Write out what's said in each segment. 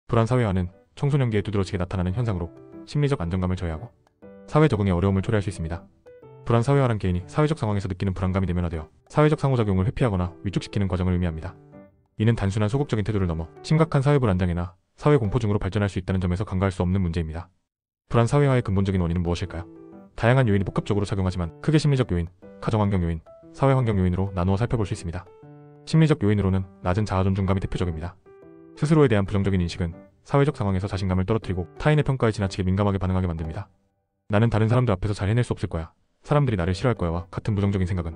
불안 사회화는 청소년기에 두드러지게 나타나는 현상으로 심리적 안정감을 저해하고 사회 적응에 어려움을 초래할 수 있습니다. 불안 사회화란 개인이 사회적 상황에서 느끼는 불안감이 내면화되어 사회적 상호작용을 회피하거나 위축시키는 과정을 의미합니다. 이는 단순한 소극적인 태도를 넘어 심각한 사회 불안장애나 사회 공포증으로 발전할 수 있다는 점에서 간과할 수 없는 문제입니다. 불안 사회화의 근본적인 원인은 무엇일까요? 다양한 요인이 복합적으로 작용하지만 크게 심리적 요인, 가정환경 요인, 사회환경 요인으로 나누어 살펴볼 수 있습니다. 심리적 요인으로는 낮은 자아존중감이 대표적입니다. 스스로에 대한 부정적인 인식은 사회적 상황에서 자신감을 떨어뜨리고 타인의 평가에 지나치게 민감하게 반응하게 만듭니다. 나는 다른 사람들 앞에서 잘 해낼 수 없을 거야, 사람들이 나를 싫어할 거야와 같은 부정적인 생각은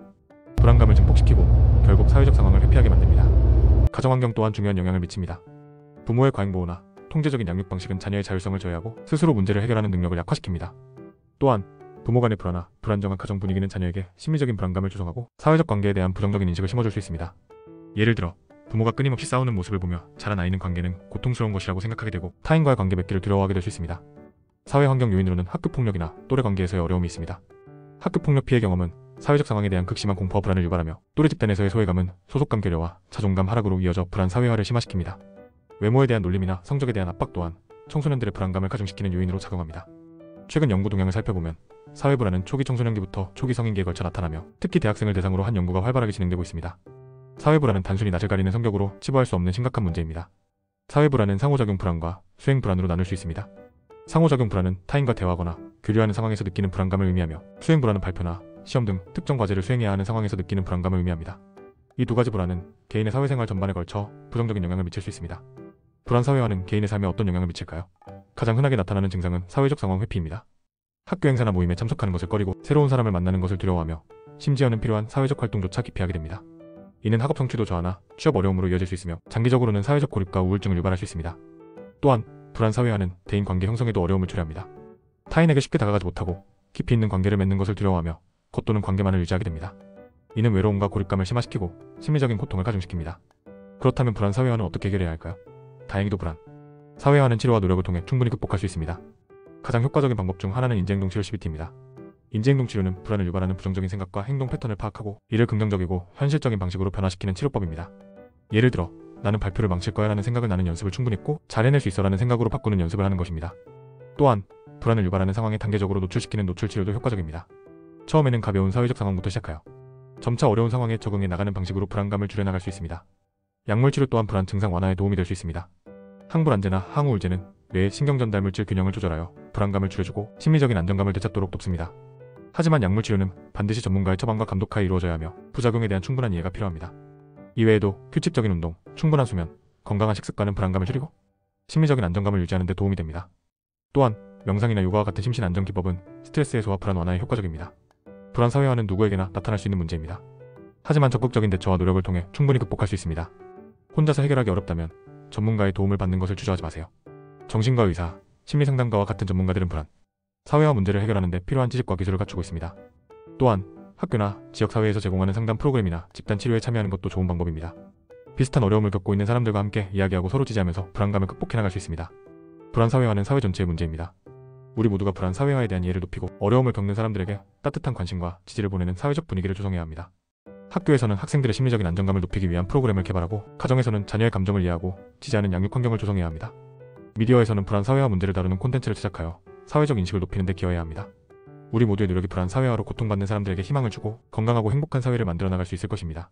불안감을 증폭시키고 결국 사회적 상황을 회피하게 만듭니다. 가정환경 또한 중요한 영향을 미칩니다. 부모의 과잉보호나 통제적인 양육 방식은 자녀의 자율성을 저해하고 스스로 문제를 해결하는 능력을 약화시킵니다. 또한 부모 간의 불안화, 불안정한 가정 분위기는 자녀에게 심리적인 불안감을 조성하고 사회적 관계에 대한 부정적인 인식을 심어줄 수 있습니다. 예를 들어 부모가 끊임없이 싸우는 모습을 보며 자란 아이는 관계는 고통스러운 것이라고 생각하게 되고 타인과의 관계 맺기를 두려워하게 될 수 있습니다. 사회환경 요인으로는 학교폭력이나 또래 관계에서의 어려움이 있습니다. 학교폭력 피해 경험은 사회적 상황에 대한 극심한 공포와 불안을 유발하며 또래 집단에서의 소외감은 소속감 결여와 자존감 하락으로 이어져 불안 사회화를 심화시킵니다. 외모에 대한 놀림이나 성적에 대한 압박 또한 청소년들의 불안감을 가중시키는 요인으로 작용합니다. 최근 연구 동향을 살펴보면 사회불안은 초기 청소년기부터 초기 성인기에 걸쳐 나타나며 특히 대학생을 대상으로 한 연구가 활발하게 진행되고 있습니다. 사회불안은 단순히 낯을 가리는 성격으로 치부할 수 없는 심각한 문제입니다. 사회불안은 상호작용 불안과 수행불안으로 나눌 수 있습니다. 상호작용 불안은 타인과 대화하거나 교류하는 상황에서 느끼는 불안감을 의미하며 수행불안은 발표나 시험 등 특정 과제를 수행해야 하는 상황에서 느끼는 불안감을 의미합니다. 이 두 가지 불안은 개인의 사회생활 전반에 걸쳐 부정적인 영향을 미칠 수 있습니다. 불안 사회화는 개인의 삶에 어떤 영향을 미칠까요? 가장 흔하게 나타나는 증상은 사회적 상황 회피입니다. 학교 행사나 모임에 참석하는 것을 꺼리고 새로운 사람을 만나는 것을 두려워하며 심지어는 필요한 사회적 활동조차 기피하게 됩니다. 이는 학업 성취도 저하나 취업 어려움으로 이어질 수 있으며 장기적으로는 사회적 고립과 우울증을 유발할 수 있습니다. 또한 불안 사회화는 대인 관계 형성에도 어려움을 초래합니다. 타인에게 쉽게 다가가지 못하고 깊이 있는 관계를 맺는 것을 두려워하며 겉도는 관계만을 유지하게 됩니다. 이는 외로움과 고립감을 심화시키고 심리적인 고통을 가중시킵니다. 그렇다면 불안 사회화는 어떻게 해결해야 할까요? 다행히도 불안 사회화는 치료와 노력을 통해 충분히 극복할 수 있습니다. 가장 효과적인 방법 중 하나는 인지행동 치료 CBT입니다. 인지행동 치료는 불안을 유발하는 부정적인 생각과 행동 패턴을 파악하고 이를 긍정적이고 현실적인 방식으로 변화시키는 치료법입니다. 예를 들어 나는 발표를 망칠 거야 라는 생각을 나는 연습을 충분히 했고 잘 해낼 수 있어 라는 생각으로 바꾸는 연습을 하는 것입니다. 또한 불안을 유발하는 상황에 단계적으로 노출시키는 노출 치료도 효과적입니다. 처음에는 가벼운 사회적 상황부터 시작하여 점차 어려운 상황에 적응해 나가는 방식으로 불안감을 줄여나갈 수 있습니다. 약물 치료 또한 불안 증상 완화에 도움이 될 수 있습니다. 항불안제나 항우울제는 뇌의 신경전달 물질 균형을 조절하여 불안감을 줄여주고 심리적인 안정감을 되찾도록 돕습니다. 하지만 약물 치료는 반드시 전문가의 처방과 감독하에 이루어져야 하며 부작용에 대한 충분한 이해가 필요합니다. 이외에도 규칙적인 운동, 충분한 수면, 건강한 식습관은 불안감을 줄이고 심리적인 안정감을 유지하는 데 도움이 됩니다. 또한 명상이나 요가와 같은 심신 안정 기법은 스트레스 해소와 불안 완화에 효과적입니다. 불안 사회화는 누구에게나 나타날 수 있는 문제입니다. 하지만 적극적인 대처와 노력을 통해 충분히 극복할 수 있습니다. 혼자서 해결하기 어렵다면 전문가의 도움을 받는 것을 주저하지 마세요. 정신과 의사, 심리상담가와 같은 전문가들은 불안 사회화 문제를 해결하는 데 필요한 지식과 기술을 갖추고 있습니다. 또한 학교나 지역사회에서 제공하는 상담 프로그램이나 집단 치료에 참여하는 것도 좋은 방법입니다. 비슷한 어려움을 겪고 있는 사람들과 함께 이야기하고 서로 지지하면서 불안감을 극복해 나갈 수 있습니다. 불안 사회화는 사회 전체의 문제입니다. 우리 모두가 불안 사회화에 대한 이해를 높이고 어려움을 겪는 사람들에게 따뜻한 관심과 지지를 보내는 사회적 분위기를 조성해야 합니다. 학교에서는 학생들의 심리적인 안정감을 높이기 위한 프로그램을 개발하고 가정에서는 자녀의 감정을 이해하고 지지하는 양육 환경을 조성해야 합니다. 미디어에서는 불안 사회화 문제를 다루는 콘텐츠를 제작하여 사회적 인식을 높이는 데 기여해야 합니다. 우리 모두의 노력이 불안 사회화로 고통받는 사람들에게 희망을 주고 건강하고 행복한 사회를 만들어 나갈 수 있을 것입니다.